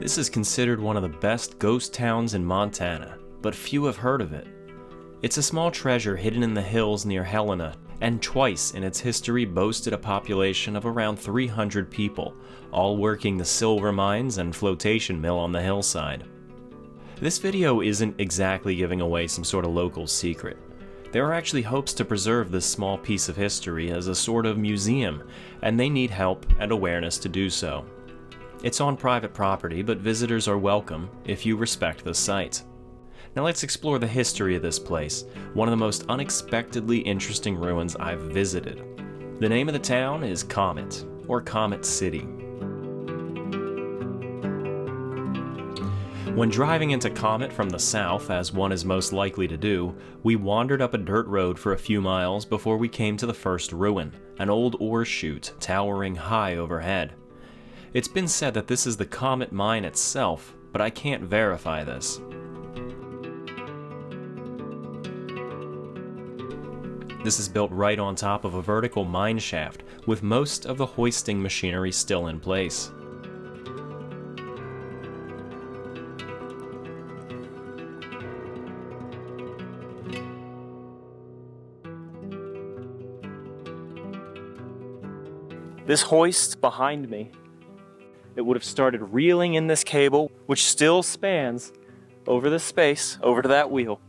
This is considered one of the best ghost towns in Montana, but few have heard of it. It's a small treasure hidden in the hills near Helena, and twice in its history boasted a population of around 300 people, all working the silver mines and flotation mill on the hillside. This video isn't exactly giving away some sort of local secret. There are actually hopes to preserve this small piece of history as a sort of museum, and they need help and awareness to do so. It's on private property, but visitors are welcome if you respect the site. Now let's explore the history of this place, one of the most unexpectedly interesting ruins I've visited. The name of the town is Comet, or Comet City. When driving into Comet from the south, as one is most likely to do, we wandered up a dirt road for a few miles before we came to the first ruin, an old ore chute towering high overhead. It's been said that this is the Comet mine itself, but I can't verify this. This is built right on top of a vertical mine shaft, with most of the hoisting machinery still in place. This hoist behind me, it would have started reeling in this cable, which still spans over this space, over to that wheel,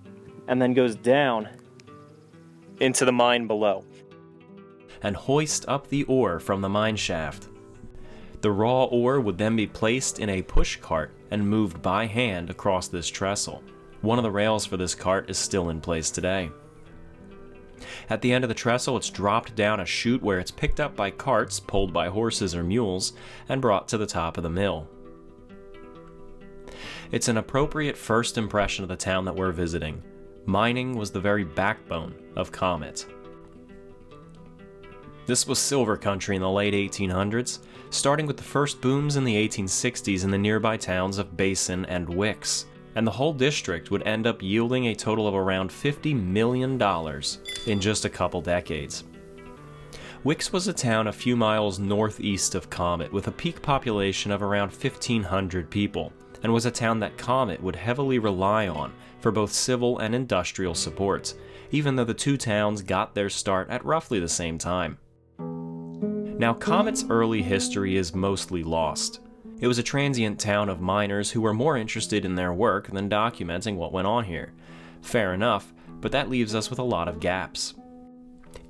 and then goes down into the mine below, and hoist up the ore from the mine shaft. The raw ore would then be placed in a push cart and moved by hand across this trestle. One of the rails for this cart is still in place today. At the end of the trestle, it's dropped down a chute where it's picked up by carts pulled by horses or mules and brought to the top of the mill. It's an appropriate first impression of the town that we're visiting. Mining was the very backbone of Comet. This was silver country in the late 1800s, starting with the first booms in the 1860s in the nearby towns of Basin and Wicks, and the whole district would end up yielding a total of around $50 million in just a couple decades. Wicks was a town a few miles northeast of Comet with a peak population of around 1,500 people, and was a town that Comet would heavily rely on for both civil and industrial support, even though the two towns got their start at roughly the same time. Now, Comet's early history is mostly lost. It was a transient town of miners who were more interested in their work than documenting what went on here. Fair enough, but that leaves us with a lot of gaps.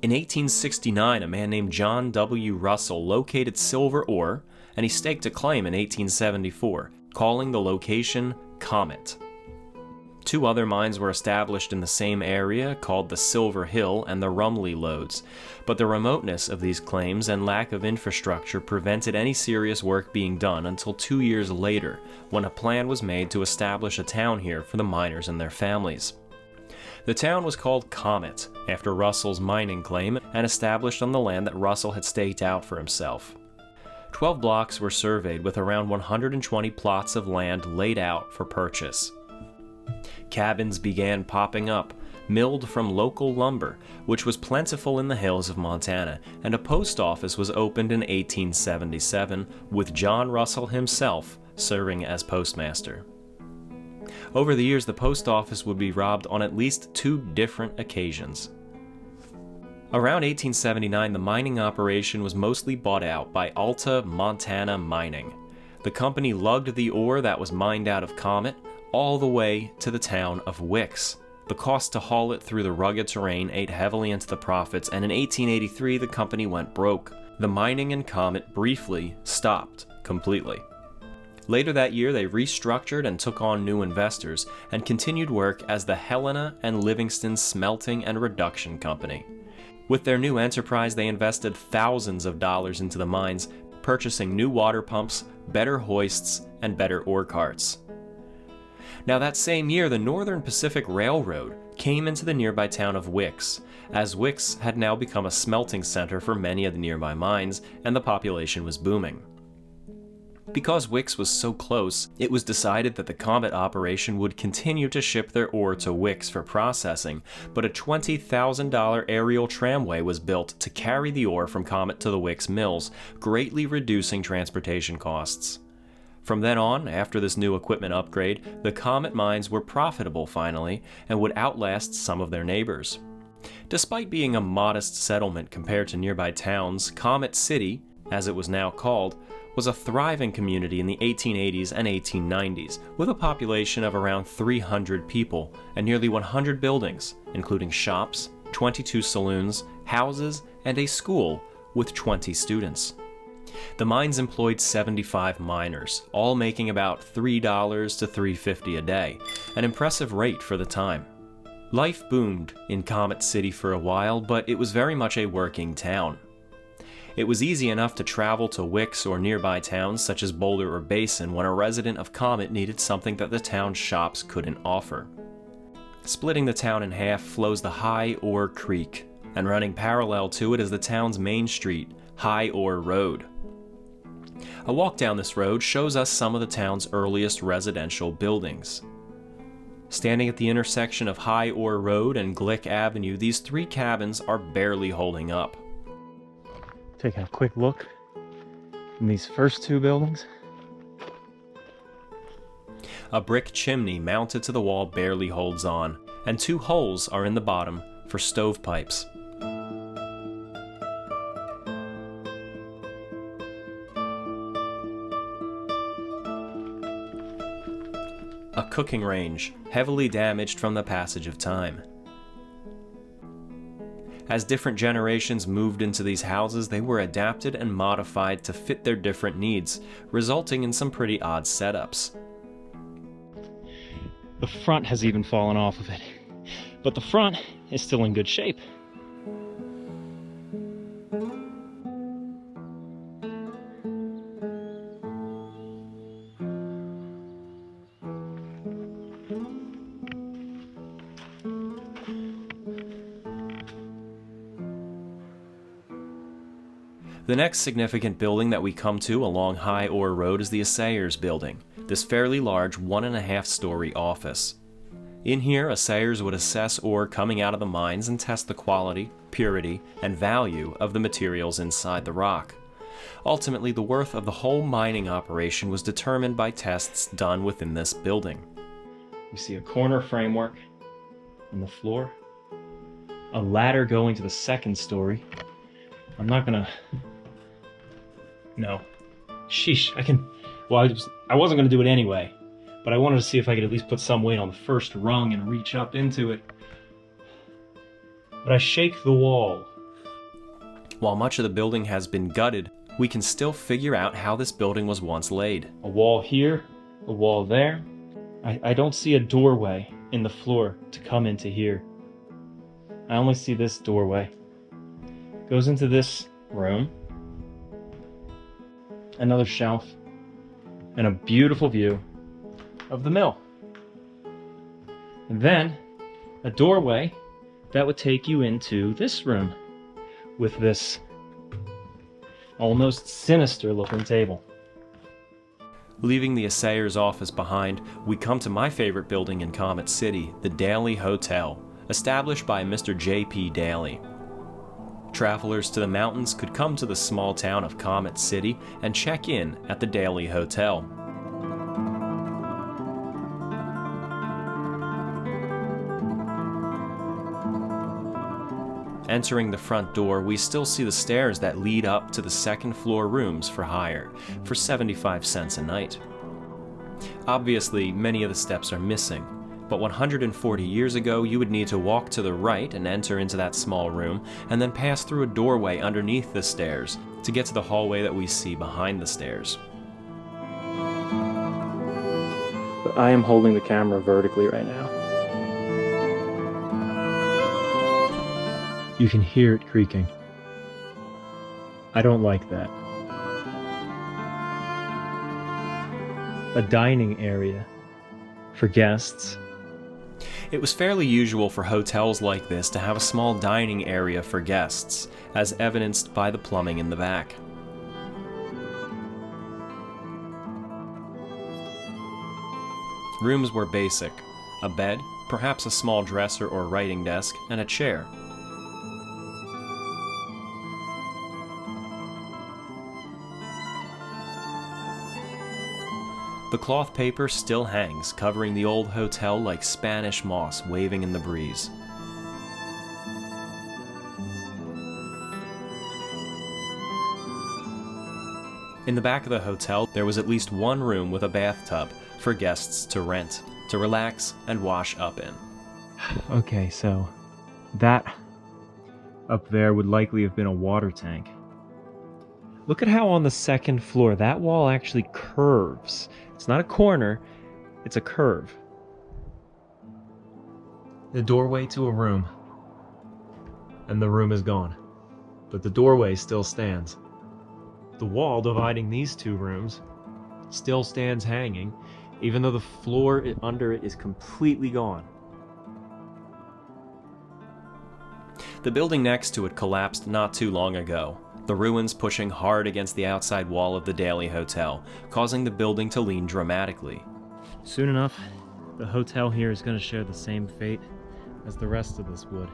In 1869, a man named John W. Russell located silver ore, and he staked a claim in 1874, calling the location Comet. Two other mines were established in the same area called the Silver Hill and the Rumley Lodes, but the remoteness of these claims and lack of infrastructure prevented any serious work being done until 2 years later, when a plan was made to establish a town here for the miners and their families. The town was called Comet, after Russell's mining claim, and established on the land that Russell had staked out for himself. 12 blocks were surveyed with around 120 plots of land laid out for purchase. Cabins began popping up, milled from local lumber, which was plentiful in the hills of Montana, and a post office was opened in 1877, with John Russell himself serving as postmaster. Over the years, the post office would be robbed on at least 2 different occasions. Around 1879, the mining operation was mostly bought out by Alta Montana Mining. The company lugged the ore that was mined out of Comet all the way to the town of Wicks. The cost to haul it through the rugged terrain ate heavily into the profits, and in 1883 the company went broke. The mining in Comet briefly stopped completely. Later that year, they restructured and took on new investors and continued work as the Helena and Livingston Smelting and Reduction Company. With their new enterprise, they invested thousands of dollars into the mines, purchasing new water pumps, better hoists, and better ore carts. Now, that same year, the Northern Pacific Railroad came into the nearby town of Wicks, as Wicks had now become a smelting center for many of the nearby mines, and the population was booming. Because Wicks was so close, it was decided that the Comet operation would continue to ship their ore to Wicks for processing, but a $20,000 aerial tramway was built to carry the ore from Comet to the Wicks mills, greatly reducing transportation costs. From then on, after this new equipment upgrade, the Comet mines were profitable finally and would outlast some of their neighbors. Despite being a modest settlement compared to nearby towns, Comet City, as it was now called, was a thriving community in the 1880s and 1890s, with a population of around 300 people and nearly 100 buildings, including shops, 22 saloons, houses, and a school with 20 students. The mines employed 75 miners, all making about $3 to $3.50 a day, an impressive rate for the time. Life boomed in Comet City for a while, but it was very much a working town. It was easy enough to travel to Wicks or nearby towns such as Boulder or Basin when a resident of Comet needed something that the town's shops couldn't offer. Splitting the town in half flows the High Ore Creek, and running parallel to it is the town's main street, High Ore Road. A walk down this road shows us some of the town's earliest residential buildings. Standing at the intersection of High Ore Road and Glick Avenue, these three cabins are barely holding up. Taking a quick look in these first two buildings. A brick chimney mounted to the wall barely holds on, and two holes are in the bottom for stovepipes. A cooking range, heavily damaged from the passage of time. As different generations moved into these houses, they were adapted and modified to fit their different needs, resulting in some pretty odd setups. The front has even fallen off of it, but the front is still in good shape. The next significant building that we come to along High Ore Road is the Assayers Building, this fairly large 1.5-story office. In here, assayers would assess ore coming out of the mines and test the quality, purity, and value of the materials inside the rock. Ultimately, the worth of the whole mining operation was determined by tests done within this building. We see a corner framework on the floor, a ladder going to the second story. I'm not gonna... No. Sheesh, I wasn't gonna do it anyway, but I wanted to see if I could at least put some weight on the first rung and reach up into it. But I shake the wall. While much of the building has been gutted, we can still figure out how this building was once laid. A wall here, a wall there. I don't see a doorway in the floor to come into here. I only see this doorway. Goes into this room. Another shelf. And a beautiful view of the mill. And then a doorway that would take you into this room with this almost sinister looking table. Leaving the assayer's office behind, we come to my favorite building in Comet City, the Daly Hotel, established by Mr. J.P. Daly. Travelers to the mountains could come to the small town of Comet City and check in at the Daly Hotel. Entering the front door, we still see the stairs that lead up to the second floor rooms for hire, for 75 cents a night. Obviously, many of the steps are missing, but 140 years ago you would need to walk to the right and enter into that small room, and then pass through a doorway underneath the stairs to get to the hallway that we see behind the stairs. But I am holding the camera vertically right now. You can hear it creaking. I don't like that. A dining area for guests. It was fairly usual for hotels like this to have a small dining area for guests, as evidenced by the plumbing in the back. Rooms were basic: a bed, perhaps a small dresser or writing desk, and a chair. The cloth paper still hangs, covering the old hotel like Spanish moss waving in the breeze. In the back of the hotel, there was at least one room with a bathtub for guests to rent, to relax and wash up in. Okay, so that up there would likely have been a water tank. Look at how on the second floor that wall actually curves. It's not a corner, it's a curve. The doorway to a room. And the room is gone. But the doorway still stands. The wall dividing these two rooms still stands hanging, even though the floor under it is completely gone. The building next to it collapsed not too long ago, the ruins pushing hard against the outside wall of the Daly Hotel, causing the building to lean dramatically. Soon enough, the hotel here is going to share the same fate as the rest of this wood.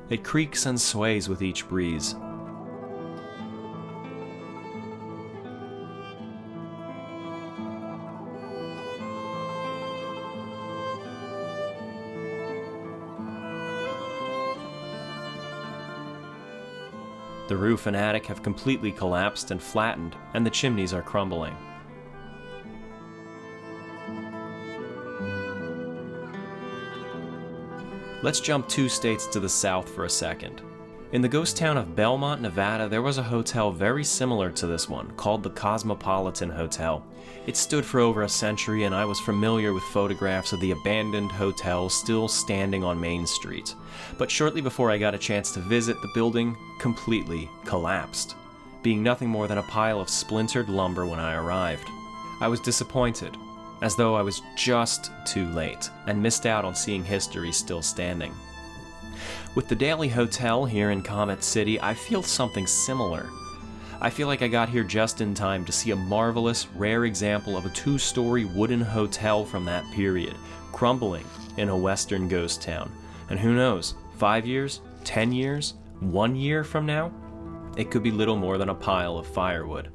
It creaks and sways with each breeze. The roof and attic have completely collapsed and flattened, and the chimneys are crumbling. Let's jump 2 states to the south for a second. In the ghost town of Belmont, Nevada, there was a hotel very similar to this one, called the Cosmopolitan Hotel. It stood for over a century, and I was familiar with photographs of the abandoned hotel still standing on Main Street. But shortly before I got a chance to visit, the building completely collapsed, being nothing more than a pile of splintered lumber when I arrived. I was disappointed, as though I was just too late, and missed out on seeing history still standing. With the Daly Hotel here in Comet City, I feel something similar. I feel like I got here just in time to see a marvelous, rare example of a 2-story wooden hotel from that period, crumbling in a western ghost town. And who knows, 5 years, 10 years, 1 year from now, it could be little more than a pile of firewood.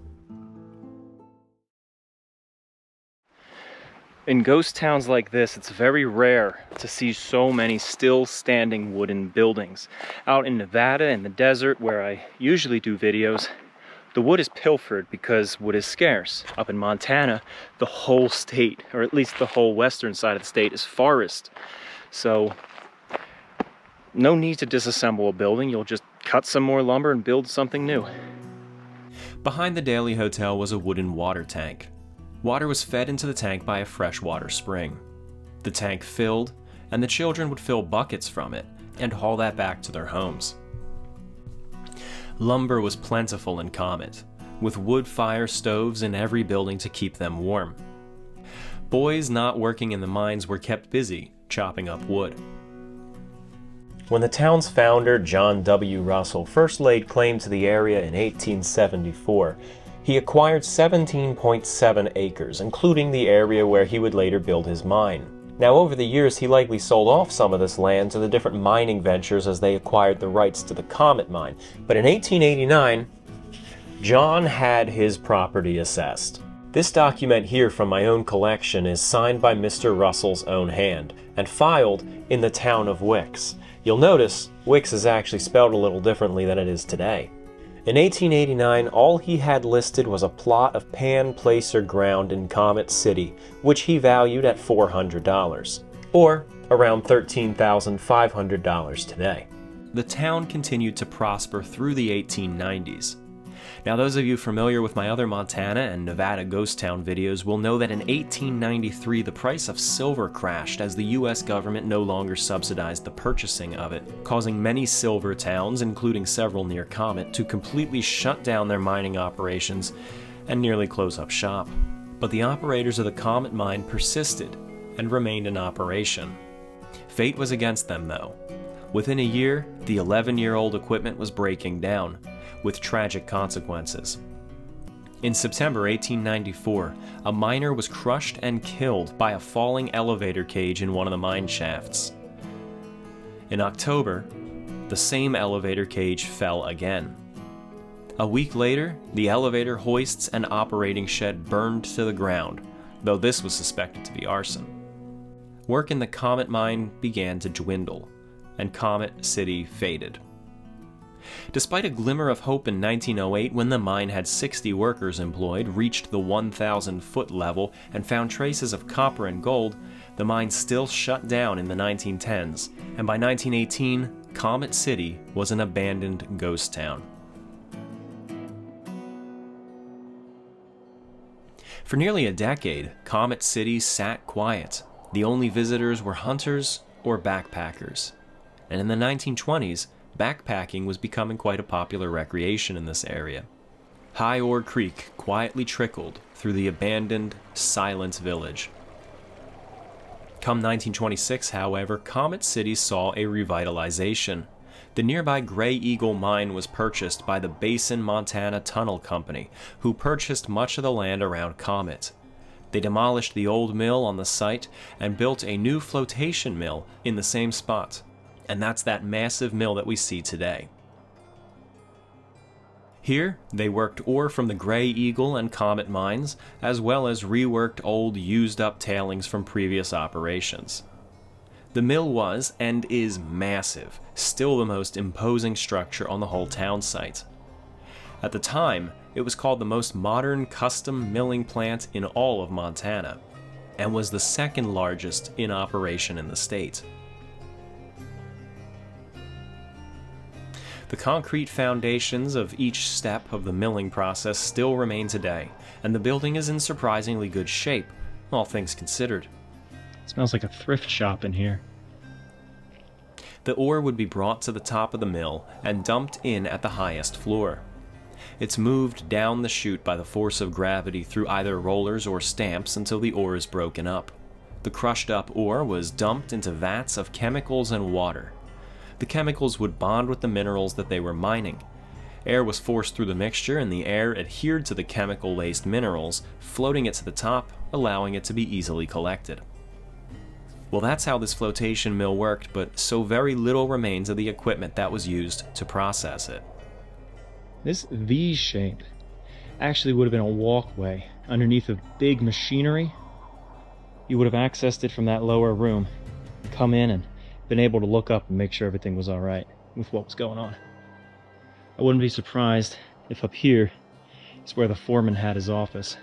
In ghost towns like this, it's very rare to see so many still standing wooden buildings. Out in Nevada, in the desert, where I usually do videos, the wood is pilfered because wood is scarce. Up in Montana, the whole state, or at least the whole western side of the state, is forest. So, no need to disassemble a building. You'll just cut some more lumber and build something new. Behind the Daly Hotel was a wooden water tank. Water was fed into the tank by a freshwater spring. The tank filled, and the children would fill buckets from it and haul that back to their homes. Lumber was plentiful in Comet, with wood fire stoves in every building to keep them warm. Boys not working in the mines were kept busy chopping up wood. When the town's founder, John W. Russell, first laid claim to the area in 1874, he acquired 17.7 acres, including the area where he would later build his mine. Now, over the years, he likely sold off some of this land to the different mining ventures as they acquired the rights to the Comet mine. But in 1889, John had his property assessed. This document here from my own collection is signed by Mr. Russell's own hand and filed in the town of Wicks. You'll notice Wicks is actually spelled a little differently than it is today. In 1889, all he had listed was a plot of pan placer ground in Comet City, which he valued at $400, or around $13,500 today. The town continued to prosper through the 1890s. Now, those of you familiar with my other Montana and Nevada ghost town videos will know that in 1893 the price of silver crashed as the US government no longer subsidized the purchasing of it, causing many silver towns, including several near Comet, to completely shut down their mining operations and nearly close up shop. But the operators of the Comet mine persisted and remained in operation. Fate was against them, though. Within a year, the 11-year-old equipment was breaking down, with tragic consequences. In September 1894, a miner was crushed and killed by a falling elevator cage in one of the mine shafts. In October, the same elevator cage fell again. A week later, the elevator hoists and operating shed burned to the ground, though this was suspected to be arson. Work in the Comet mine began to dwindle, and Comet City faded. Despite a glimmer of hope in 1908 when the mine had 60 workers employed, reached the 1,000-foot level, and found traces of copper and gold, the mine still shut down in the 1910s, and by 1918, Comet City was an abandoned ghost town. For nearly a decade, Comet City sat quiet. The only visitors were hunters or backpackers. And in the 1920s, backpacking was becoming quite a popular recreation in this area. High Ore Creek quietly trickled through the abandoned, silent village. Come 1926, however, Comet City saw a revitalization. The nearby Gray Eagle mine was purchased by the Basin, Montana Tunnel Company, who purchased much of the land around Comet. They demolished the old mill on the site and built a new flotation mill in the same spot. And that's that massive mill that we see today. Here, they worked ore from the Gray Eagle and Comet mines, as well as reworked old, used-up tailings from previous operations. The mill was, and is, massive, still the most imposing structure on the whole town site. At the time, it was called the most modern custom milling plant in all of Montana, and was the second largest in operation in the state. The concrete foundations of each step of the milling process still remain today, and the building is in surprisingly good shape, all things considered. It smells like a thrift shop in here. The ore would be brought to the top of the mill and dumped in at the highest floor. It's moved down the chute by the force of gravity through either rollers or stamps until the ore is broken up. The crushed up ore was dumped into vats of chemicals and water. The chemicals would bond with the minerals that they were mining. Air was forced through the mixture, and the air adhered to the chemical-laced minerals, floating it to the top, allowing it to be easily collected. Well, that's how this flotation mill worked, but so very little remains of the equipment that was used to process it. This V shape actually would have been a walkway underneath of big machinery. You would have accessed it from that lower room, come in and been able to look up and make sure everything was all right with what was going on. I wouldn't be surprised if up here is where the foreman had his office.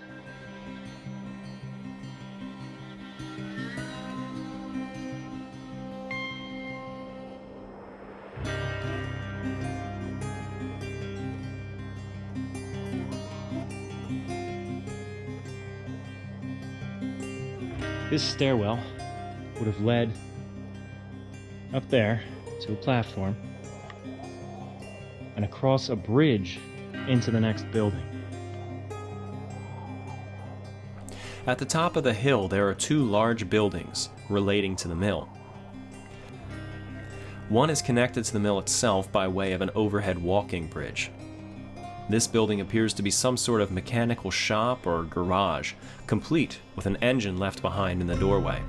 This stairwell would have led up there to a platform and across a bridge into the next building. At the top of the hill, there are two large buildings relating to the mill. One is connected to the mill itself by way of an overhead walking bridge. This building appears to be some sort of mechanical shop or garage, complete with an engine left behind in the doorway.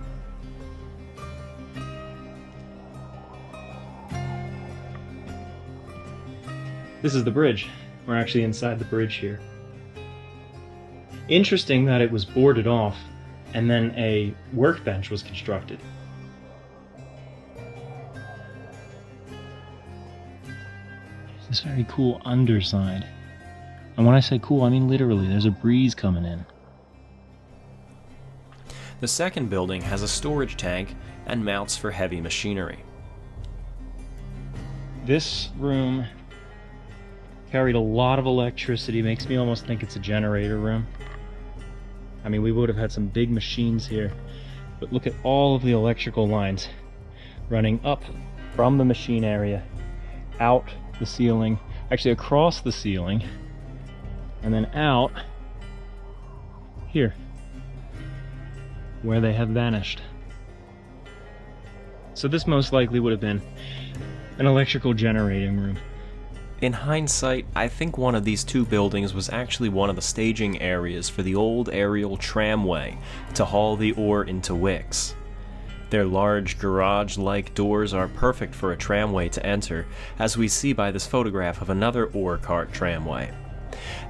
This is the bridge. We're actually inside the bridge here. Interesting that it was boarded off and then a workbench was constructed. This very cool underside. And when I say cool, I mean literally, there's a breeze coming in. The second building has a storage tank and mounts for heavy machinery. This room carried a lot of electricity, makes me almost think it's a generator room. I mean, we would have had some big machines here, but look at all of the electrical lines running up from the machine area, out the ceiling, actually across the ceiling, and then out here, where they have vanished. So this most likely would have been an electrical generating room. In hindsight, I think one of these two buildings was actually one of the staging areas for the old aerial tramway to haul the ore into Wicks. Their large garage-like doors are perfect for a tramway to enter, as we see by this photograph of another ore cart tramway.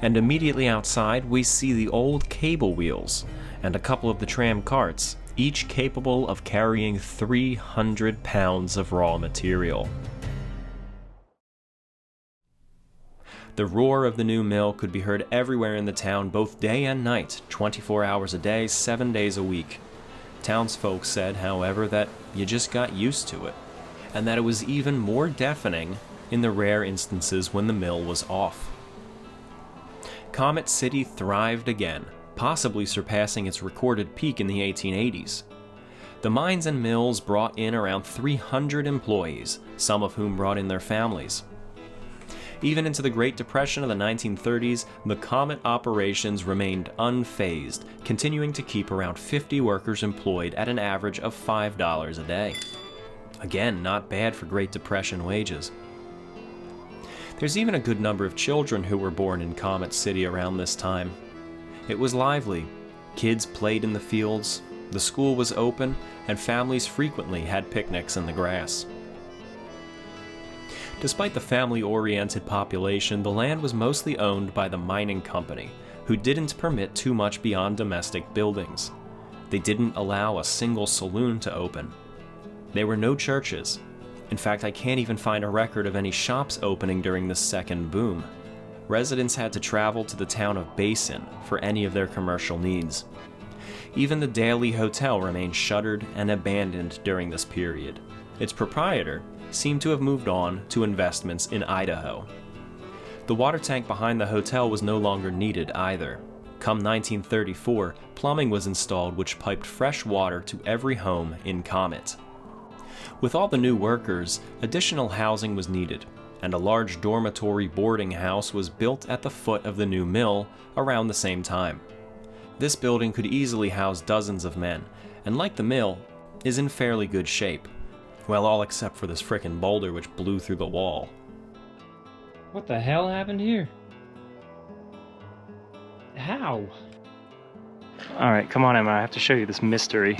And immediately outside, we see the old cable wheels and a couple of the tram carts, each capable of carrying 300 pounds of raw material. The roar of the new mill could be heard everywhere in the town, both day and night, 24 hours a day, 7 days a week. Townsfolk said, however, that you just got used to it, and that it was even more deafening in the rare instances when the mill was off. Comet City thrived again, possibly surpassing its recorded peak in the 1880s. The mines and mills brought in around 300 employees, some of whom brought in their families. Even into the Great Depression of the 1930s, the Comet operations remained unfazed, continuing to keep around 50 workers employed at an average of $5 a day. Again, not bad for Great Depression wages. There's even a good number of children who were born in Comet City around this time. It was lively. Kids played in the fields, the school was open, and families frequently had picnics in the grass. Despite the family-oriented population, the land was mostly owned by the mining company, who didn't permit too much beyond domestic buildings. They didn't allow a single saloon to open. There were no churches. In fact, I can't even find a record of any shops opening during the second boom. Residents had to travel to the town of Basin for any of their commercial needs. Even the Daily Hotel remained shuttered and abandoned during this period. Its proprietor seemed to have moved on to investments in Idaho. The water tank behind the hotel was no longer needed either. Come 1934, plumbing was installed which piped fresh water to every home in Comet. With all the new workers, additional housing was needed, and a large dormitory boarding house was built at the foot of the new mill around the same time. This building could easily house dozens of men, and like the mill, is in fairly good shape. Well, all except for this frickin' boulder which blew through the wall. What the hell happened here? How? Alright, come on, Emma, I have to show you this mystery.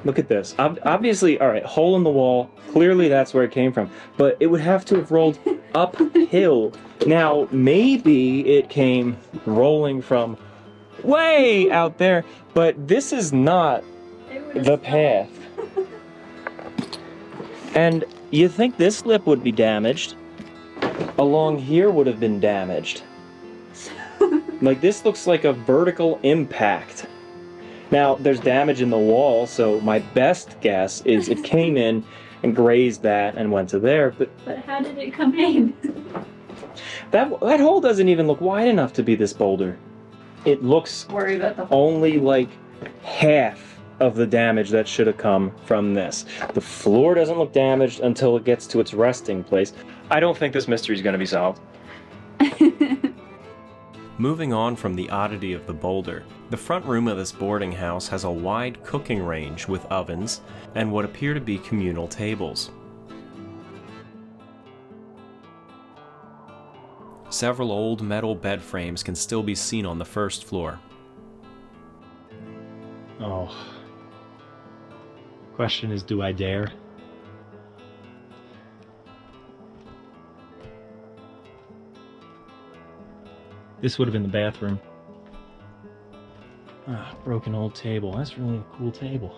Look at this. Obviously, alright, hole in the wall. Clearly that's where it came from. But it would have to have rolled uphill. Now, maybe it came rolling from way out there, but this is not the path. And you think this lip would be damaged. Along here would have been damaged. Like, this looks like a vertical impact. Now, there's damage in the wall, so my best guess is it came in and grazed that and went to there, but how did it come in? that hole doesn't even look wide enough to be this boulder. It looks Worry about the hole. only like half of the damage that should have come from this. The floor doesn't look damaged until it gets to its resting place. I don't think this mystery is going to be solved. Moving on from the oddity of the boulder, the front room of this boarding house has a wide cooking range with ovens and what appear to be communal tables. Several old metal bed frames can still be seen on the first floor. Oh. Question is, do I dare? This would have been the bathroom. Ah, broken old table. That's really a cool table.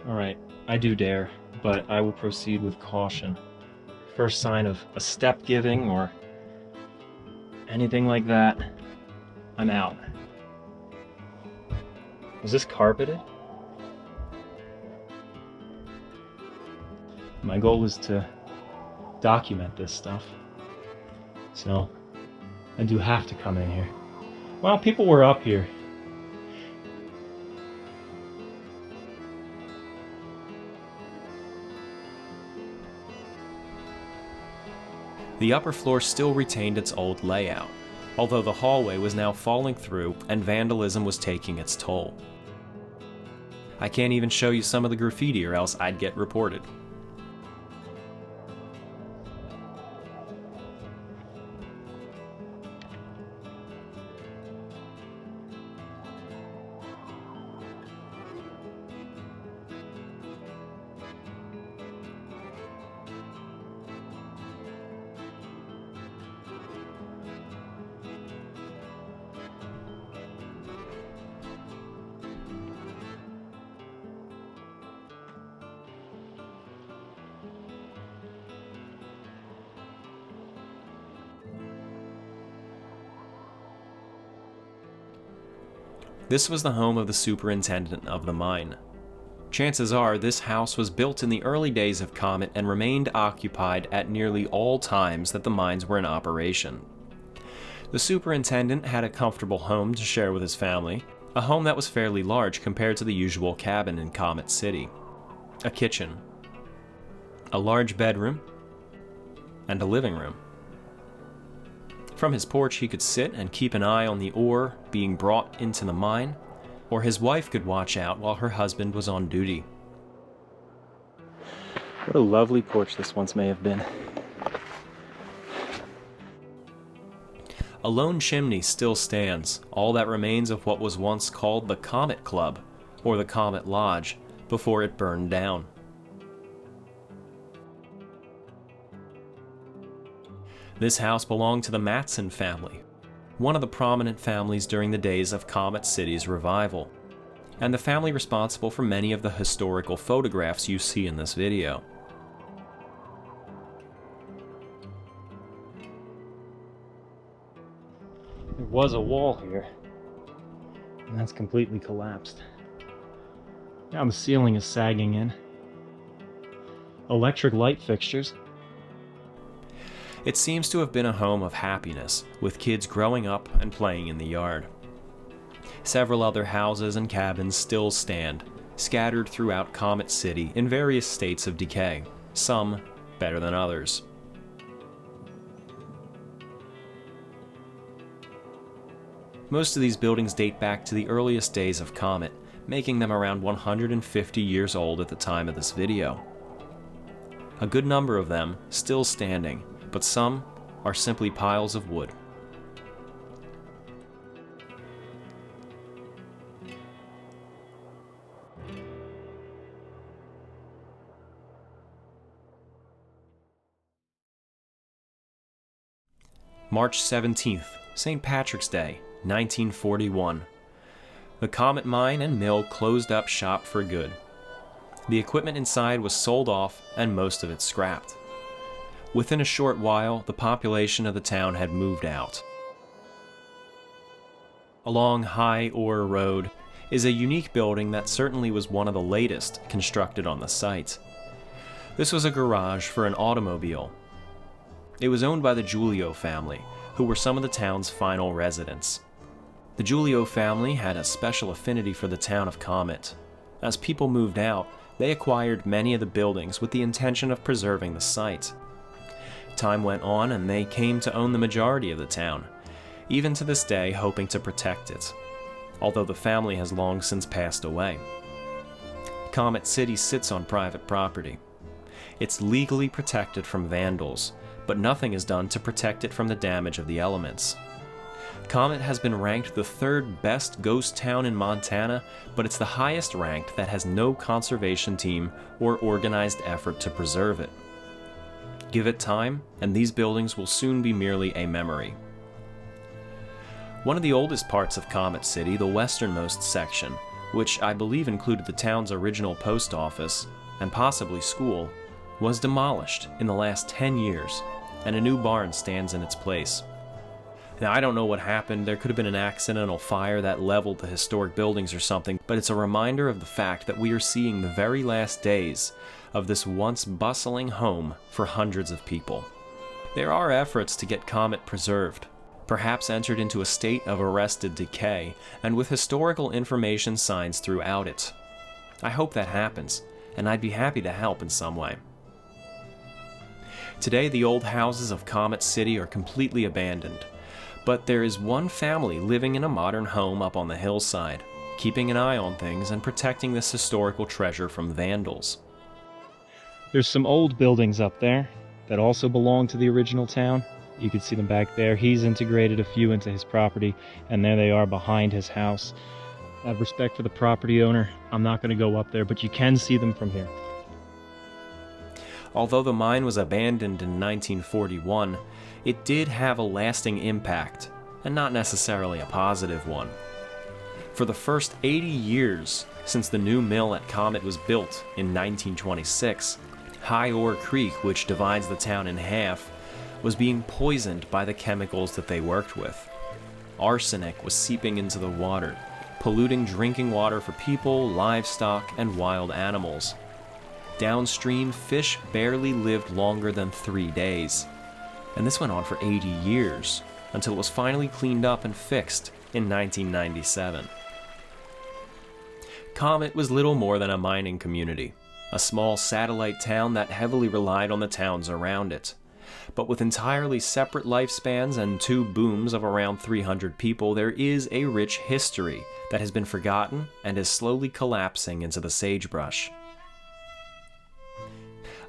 Alright, I do dare, but I will proceed with caution. First sign of a step giving or anything like that, I'm out. Was this carpeted? My goal is to document this stuff, so I do have to come in here. Well, people were up here. The upper floor still retained its old layout, although the hallway was now falling through and vandalism was taking its toll. I can't even show you some of the graffiti or else I'd get reported. This was the home of the superintendent of the mine. Chances are this house was built in the early days of Comet and remained occupied at nearly all times that the mines were in operation. The superintendent had a comfortable home to share with his family, a home that was fairly large compared to the usual cabin in Comet City. A kitchen, a large bedroom, and a living room. From his porch he could sit and keep an eye on the ore being brought into the mine, or his wife could watch out while her husband was on duty. What a lovely porch this once may have been. A lone chimney still stands, all that remains of what was once called the Comet Club, or the Comet Lodge, before it burned down. This house belonged to the Matson family, one of the prominent families during the days of Comet City's revival, and the family responsible for many of the historical photographs you see in this video. There was a wall here, and that's completely collapsed. Now the ceiling is sagging in. Electric light fixtures. It seems to have been a home of happiness, with kids growing up and playing in the yard. Several other houses and cabins still stand, scattered throughout Comet City in various states of decay, some better than others. Most of these buildings date back to the earliest days of Comet, making them around 150 years old at the time of this video. A good number of them still standing, but some are simply piles of wood. March 17th, St. Patrick's Day, 1941. The Comet Mine and Mill closed up shop for good. The equipment inside was sold off and most of it scrapped. Within a short while, the population of the town had moved out. Along High Ore Road is a unique building that certainly was one of the latest constructed on the site. This was a garage for an automobile. It was owned by the Giulio family, who were some of the town's final residents. The Giulio family had a special affinity for the town of Comet. As people moved out, they acquired many of the buildings with the intention of preserving the site. Time went on and they came to own the majority of the town, even to this day hoping to protect it, although the family has long since passed away. Comet City sits on private property. It's legally protected from vandals, but nothing is done to protect it from the damage of the elements. Comet has been ranked the third best ghost town in Montana, but it's the highest ranked that has no conservation team or organized effort to preserve it. Give it time, and these buildings will soon be merely a memory. One of the oldest parts of Comet City, the westernmost section, which I believe included the town's original post office, and possibly school, was demolished in the last 10 years, and a new barn stands in its place. Now, I don't know what happened. There could have been an accidental fire that leveled the historic buildings or something, but it's a reminder of the fact that we are seeing the very last days of this once bustling home for hundreds of people. There are efforts to get Comet preserved, perhaps entered into a state of arrested decay, and with historical information signs throughout it. I hope that happens, and I'd be happy to help in some way. Today, the old houses of Comet City are completely abandoned, but there is one family living in a modern home up on the hillside, keeping an eye on things and protecting this historical treasure from vandals. There's some old buildings up there that also belong to the original town. You can see them back there. He's integrated a few into his property, and there they are behind his house. I have respect for the property owner. I'm not going to go up there, but you can see them from here. Although the mine was abandoned in 1941, it did have a lasting impact, and not necessarily a positive one. For the first 80 years since the new mill at Comet was built in 1926, High Ore Creek, which divides the town in half, was being poisoned by the chemicals that they worked with. Arsenic was seeping into the water, polluting drinking water for people, livestock, and wild animals. Downstream, fish barely lived longer than 3 days. And this went on for 80 years, until it was finally cleaned up and fixed in 1997. Comet was little more than a mining community, a small satellite town that heavily relied on the towns around it. But with entirely separate lifespans and 2 booms of around 300 people, there is a rich history that has been forgotten and is slowly collapsing into the sagebrush.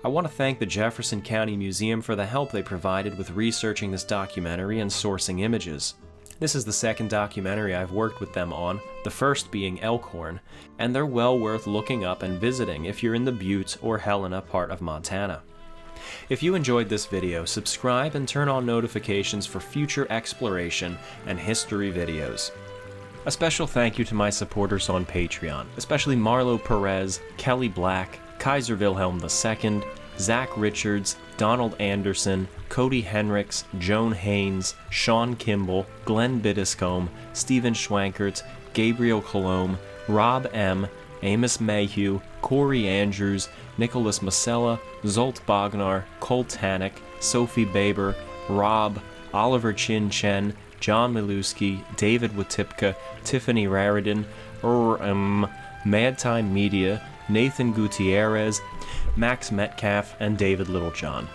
I want to thank the Jefferson County Museum for the help they provided with researching this documentary and sourcing images. This is the second documentary I've worked with them on, the first being Elkhorn, and they're well worth looking up and visiting if you're in the Butte or Helena part of Montana. If you enjoyed this video, subscribe and turn on notifications for future exploration and history videos. A special thank you to my supporters on Patreon, especially Marlo Perez, Kelly Black, Kaiser Wilhelm II, Zach Richards, Donald Anderson, Cody Henricks, Joan Haynes, Sean Kimball, Glenn Biddiscombe, Stephen Schwankert, Gabriel Colombe, Rob M., Amos Mayhew, Corey Andrews, Nicholas Masella, Zolt Bognar, Cole Tannick, Sophie Baber, Rob, Oliver Chin Chen, John Miluski, David Watipka, Tiffany Raridan, Mad Time Media, Nathan Gutierrez, Max Metcalf, and David Littlejohn.